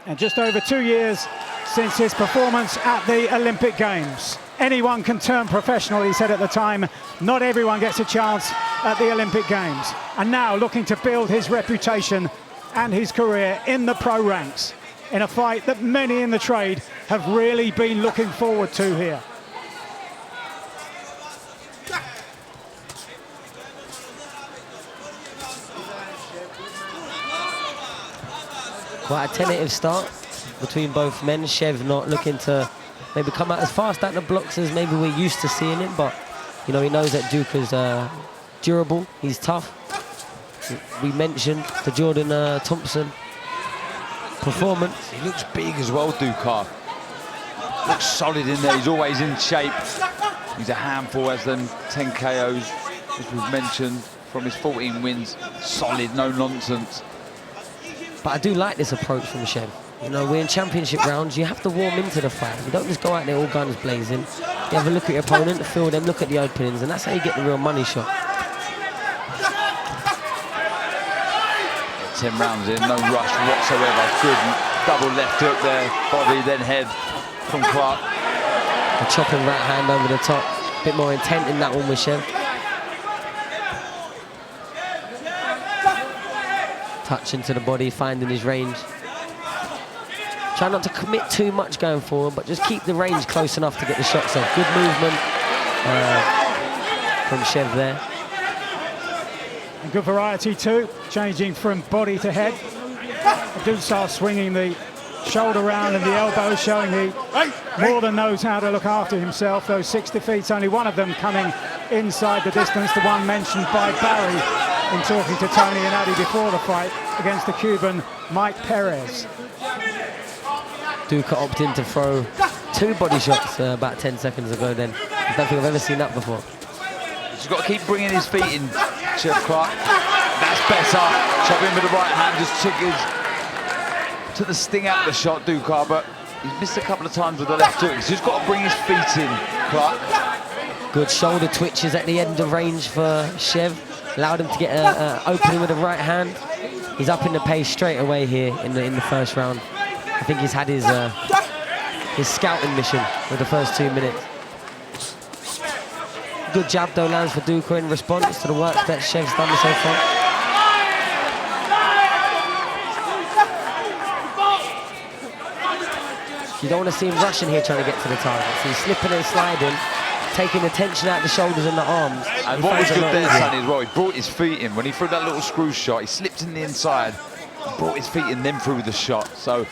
And just over 2 years since his performance at the Olympic Games. Anyone can turn professional, he said at the time. Not everyone gets a chance at the Olympic Games. And now looking to build his reputation and his career in the pro ranks in a fight that many in the trade have really been looking forward to here. Quite a tentative start between both men. Chev not looking to maybe come out as fast at the blocks as maybe we're used to seeing him, but you know, he knows that Ducar's durable, he's tough. We mentioned the Jordan Thompson performance. He looks big as well, Ducar. Looks solid in there, he's always in shape. He's a handful, as then 10 KOs, as we've mentioned, from his 14 wins. Solid, no nonsense. But I do like this approach from Chev. You know, we're in championship rounds, you have to warm into the fight. You don't just go out there all guns blazing. You have a look at your opponent, feel them, look at the openings, and that's how you get the real money shot. 10 rounds in, no rush whatsoever. Good double left hook there, body, then head from Clarke. A chopping right hand over the top. A bit more intent in that one with Chev. Touch into the body, finding his range. Try not to commit too much going forward, but just keep the range close enough to get the shots off. Good movement from Chev there. And good variety too, changing from body to head. Ducar swinging the shoulder round and the elbow, showing he more than knows how to look after himself. Those 6 defeats, only one of them coming inside the distance, the one mentioned by Barry in talking to Tony and Addy before the fight against the Cuban Mike Perez. Ducar opted to throw 2 body shots about 10 seconds ago then. I don't think I've ever seen that before. He's got to keep bringing his feet in, Cheavon Clarke. That's better. Chop in with the right hand, just took the sting out of the shot, Ducar, but he's missed a couple of times with the left hook. He's just got to bring his feet in, Clarke. Good shoulder twitches at the end of range for Chev. Allowed him to get an opening with the right hand. He's up in the pace straight away here in the first round. I think he's had his scouting mission with the first 2 minutes. Good jab though lands for Ducar in response to the work that Chev's done so far. You don't want to see him rushing here trying to get to the target. So he's slipping and sliding, taking the tension out of the shoulders and the arms. And what was good there, Sonny, as well, he brought his feet in. When he threw that little screw shot, he slipped in the inside, brought his feet in, then threw the shot. So,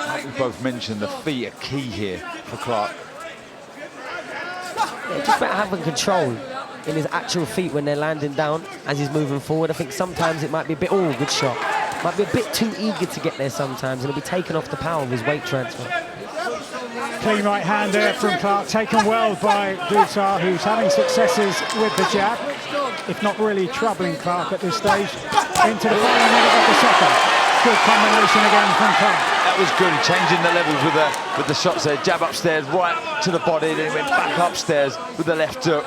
like we both mentioned, the feet are key here for Clarke. Yeah, just about having control in his actual feet when they're landing down as he's moving forward. I think sometimes it might be a bit, oh, good shot. Might be a bit too eager to get there sometimes, and it'll be taken off the power of his weight transfer. Clean right hand there from Clarke, taken well by Ducar, who's having successes with the jab, if not really troubling Clarke at this stage. Into the final minute of the second. Good combination again from Clarke. That was good, changing the levels with the shots there. Jab upstairs, right to the body, then he went back upstairs with the left hook.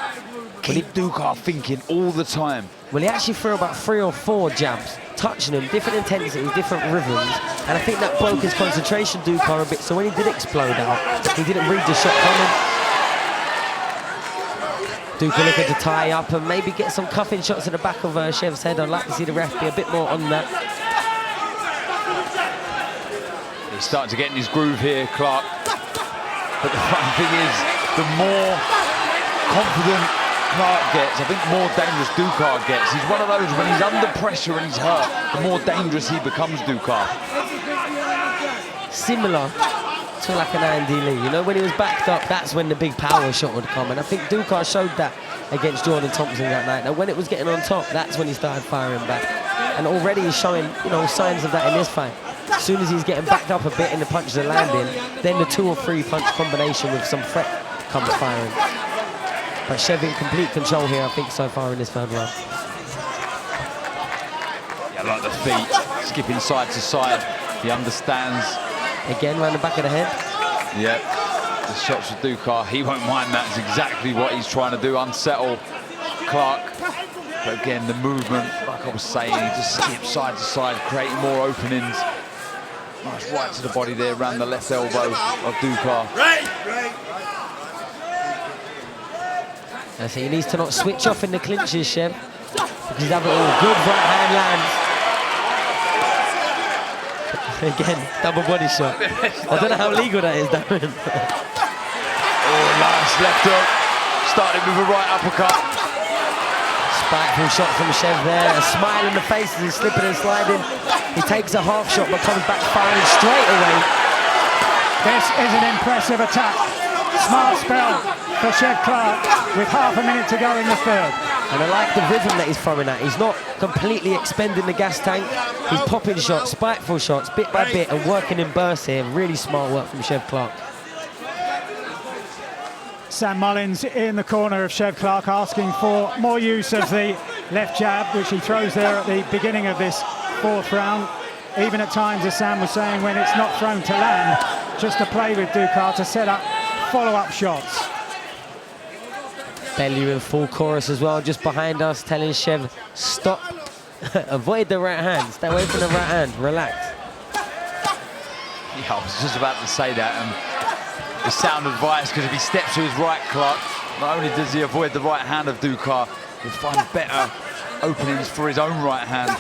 Keep Ducar thinking all the time. Well, he actually threw about 3 or 4 jabs, touching him, different intensities, different rhythms, and I think that broke his concentration, Ducar, a bit, so when he did explode out, he didn't read the shot coming. Ducar looking to tie up and maybe get some cuffing shots at the back of Chev's head. I'd like to see the ref be a bit more on that. He's starting to get in his groove here, Clarke. But the fun thing is, the more confident Clarke gets, I think more dangerous Ducar gets. He's one of those, when he's under pressure and he's hurt, the more dangerous he becomes, Ducar. Similar to like an Andy Lee, you know, when he was backed up, that's when the big power shot would come, and I think Ducar showed that against Jordan Thompson that night. Now, when it was getting on top, that's when he started firing back, and already he's showing, you know, signs of that in this fight. As soon as he's getting backed up a bit and the punches are landing, then the 2 or 3 punch combination with some threat comes firing. But Chev in complete control here, I think, so far in this third round. Yeah, I like the feet, skipping side to side. He understands. Again, round the back of the head. Yep, the shots with Ducar, he won't mind that. It's exactly what he's trying to do, unsettle Clarke. But again, the movement, like I was saying, he just skips side to side, creating more openings. Nice right to the body there, around the left elbow of Ducar. So he needs to not switch off in the clinches, Chev, because he's having a good right hand lands. Again, double body shot. I don't know how legal that is, Darren. Oh, nice left hook. Started with a right uppercut. Spiteful shot from Chev there. A smile on the face as he's slipping and sliding. He takes a half shot but comes back firing straight away. This is an impressive attack. Smart spell for Cheavon Clarke with half a minute to go in the third. And I like the rhythm that he's throwing at. He's not completely expending the gas tank. He's popping shots, spiteful shots, bit by bit, and working in bursts here. Really smart work from Cheavon Clarke. Sam Mullins in the corner of Cheavon Clarke asking for more use of the left jab, which he throws there at the beginning of this fourth round. Even at times, as Sam was saying, when it's not thrown to land, just to play with Ducar to set up follow-up shots. Bellew in full chorus as well, just behind us, telling Chev, stop, avoid the right hand, stay away from the right hand, relax. Yeah, I was just about to say that, and it's sound advice, because if he steps to his right, Clarke, not only does he avoid the right hand of Ducar, he'll find better openings for his own right hand.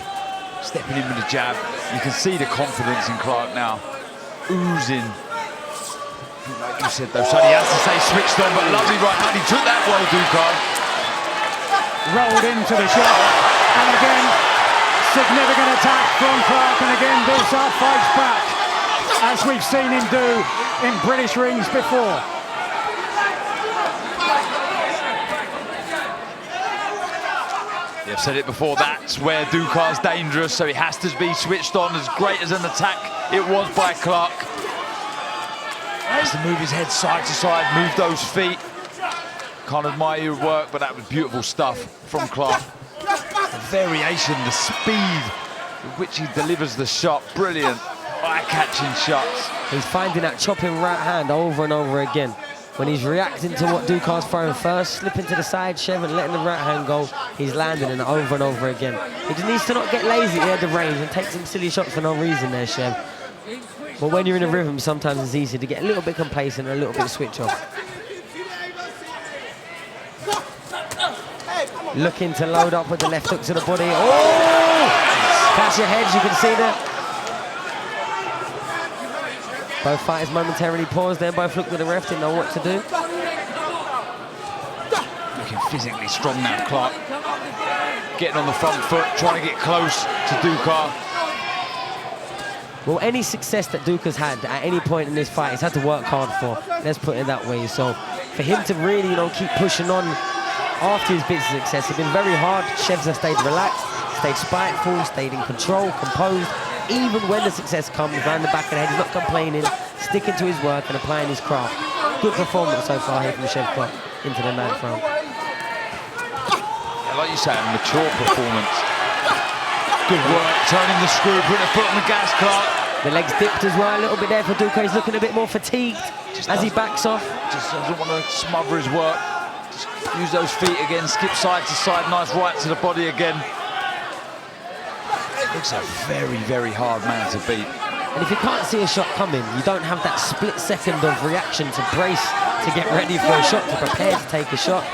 Stepping in with the jab, you can see the confidence in Clarke now, oozing. Like you said though, so he has to stay switched on, but lovely right hand, he took that well, Ducar. Rolled into the shot, and again, significant attack from Clarke, and again, Ducar fights back, as we've seen him do in British rings before. I've said it before, that's where Ducar's dangerous, so he has to be switched on. As great as an attack it was by Clarke. Has to move his head side to side, move those feet. Can't admire your work, but that was beautiful stuff from Clarke. The variation, the speed with which he delivers the shot, brilliant, eye-catching shots. He's finding that chopping right hand over and over again. When he's reacting to what Ducar's throwing first, slipping to the side, Chev, and letting the right hand go, he's landing it over and over again. He just needs to not get lazy at the range and take some silly shots for no reason there, Chev. But when you're in a rhythm, sometimes it's easy to get a little bit complacent and a little bit switch off. Looking to load up with the left hook to the body. Oh! Catch your heads, you can see that. Both fighters momentarily paused there, both looked at the ref, didn't know what to do. Looking physically strong now, Clarke. Getting on the front foot, trying to get close to Ducar. Well, any success that Ducar's had at any point in this fight, he's had to work hard for. Let's put it that way. So for him to really, keep pushing on after his bits of success, it's been very hard. Chevs have stayed relaxed, stayed spiteful, stayed in control, composed. Even when the success comes, around the back of the head, he's not complaining, sticking to his work and applying his craft. Good performance so far here from Cheavon Clarke into the 9th round. Yeah, like you say, a mature performance. Good work, turning the screw, putting a foot on the gas, Clarke. The legs dipped as well a little bit there for Ducar. He's looking a bit more fatigued as he backs off. Just doesn't want to smother his work. Just use those feet again, skip side to side, nice right to the body again. Looks a very, very hard man to beat. And if you can't see a shot coming, you don't have that split second of reaction to brace, to get ready for a shot, to prepare to take a shot.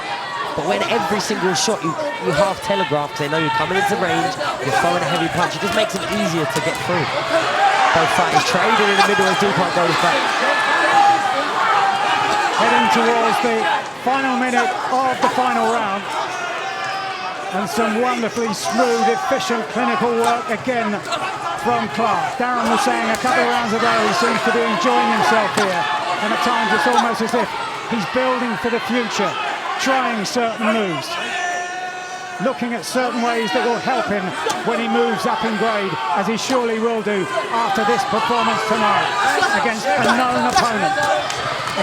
But when every single shot you half telegraph, because they know you're coming into range, you're throwing a heavy punch, it just makes it easier to get through. Both fighters trading in the middle as Ducar goes back. Heading towards the final minute of the final round. And some wonderfully smooth, efficient, clinical work again from Clarke. Darren was saying a couple of rounds ago he seems to be enjoying himself here. And at times it's almost as if he's building for the future, trying certain moves, looking at certain ways that will help him when he moves up in grade, as he surely will do after this performance tonight against a known opponent,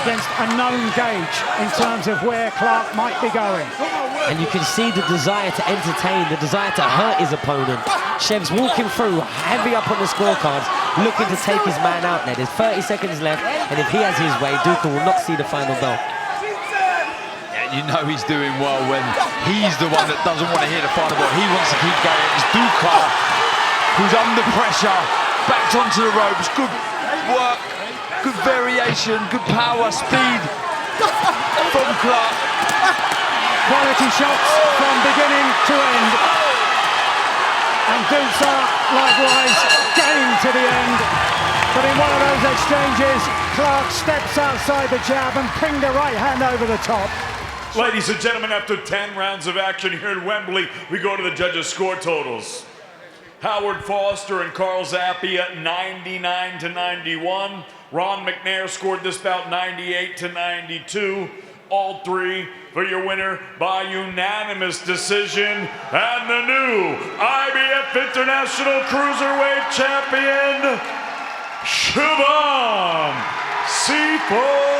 against a known gauge in terms of where Clarke might be going. And you can see the desire to entertain, the desire to hurt his opponent. Chev's walking through, heavy up on the scorecards, looking to take his man out there. There's 30 seconds left, and if he has his way, Ducar will not see the final bell. Yeah, you know he's doing well when he's the one that doesn't want to hear the final bell. He wants to keep going. It's Ducar who's under pressure, backed onto the ropes. Good work, good variation, good power, speed from Clarke. Quality shots from beginning to end. And Ducar, likewise, game to the end. But in one of those exchanges, Clarke steps outside the jab and pinged a right hand over the top. Ladies and gentlemen, after 10 rounds of action here at Wembley, we go to the judges' score totals. Howard Foster and Carl Zappia, 99-91. Ron McNair scored this bout 98-92. All three for your winner by unanimous decision. And the new IBF International Cruiserweight Champion, Cheavon Clarke.